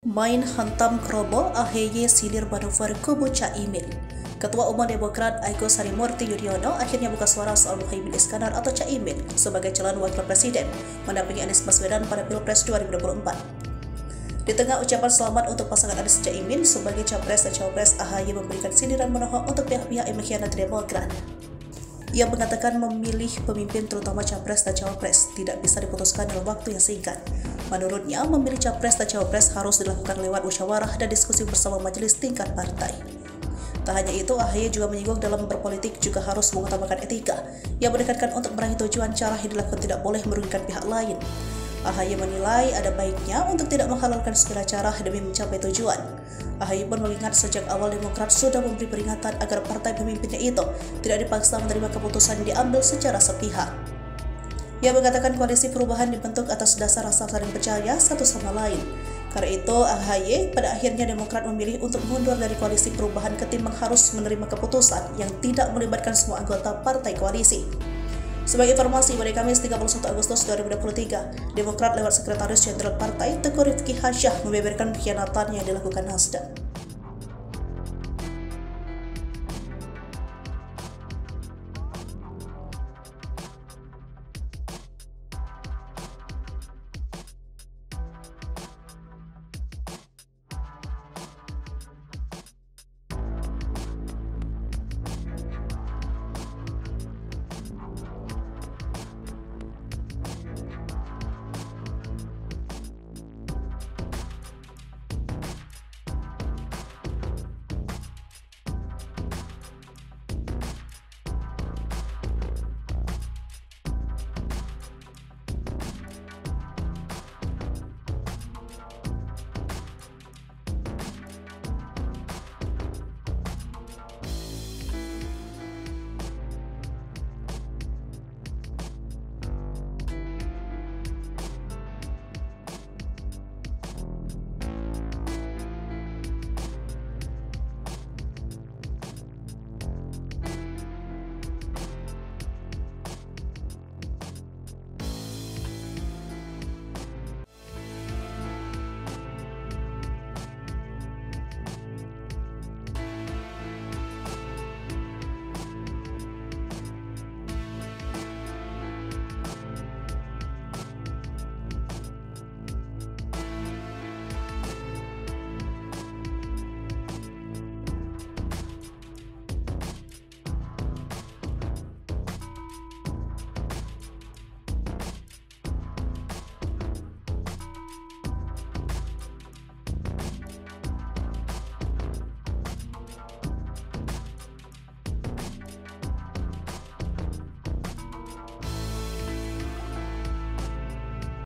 Main hantam kerobo, AHY silir manuver kubu Caimin. Ketua Umum Demokrat Agus Harimurti Yudhoyono akhirnya buka suara soal Muhaimin Iskandar atau Caimin sebagai calon wakil presiden mendampingi Anies Baswedan pada Pilpres 2024. Di tengah ucapan selamat untuk pasangan Anies Caimin sebagai capres dan cawapres, AHY memberikan sindiran menohok untuk pihak-pihak yang mengkhianati Demokrat. Ia mengatakan memilih pemimpin terutama capres dan cawapres tidak bisa diputuskan dalam waktu yang singkat. Menurutnya, memilih capres dan cawapres harus dilakukan lewat musyawarah dan diskusi bersama majelis tingkat partai. Tak hanya itu, AHY juga menyinggung dalam berpolitik juga harus mengutamakan etika yang menekankan untuk meraih tujuan cara yang dilakukan tidak boleh merugikan pihak lain. AHY menilai ada baiknya untuk tidak menghalalkan segala cara demi mencapai tujuan. AHY pun mengingat sejak awal Demokrat sudah memberi peringatan agar partai pemimpinnya itu tidak dipaksa menerima keputusan yang diambil secara sepihak. Ia mengatakan koalisi perubahan dibentuk atas dasar rasa saling percaya satu sama lain. Karena itu, AHY pada akhirnya Demokrat memilih untuk mundur dari koalisi perubahan ketimbang harus menerima keputusan yang tidak melibatkan semua anggota partai koalisi. Sebagai informasi, pada Kamis 31 Agustus 2023, Demokrat lewat Sekretaris Jenderal Partai Teguh Rifki Hasyah membeberkan pengkhianatan yang dilakukan Nasdem.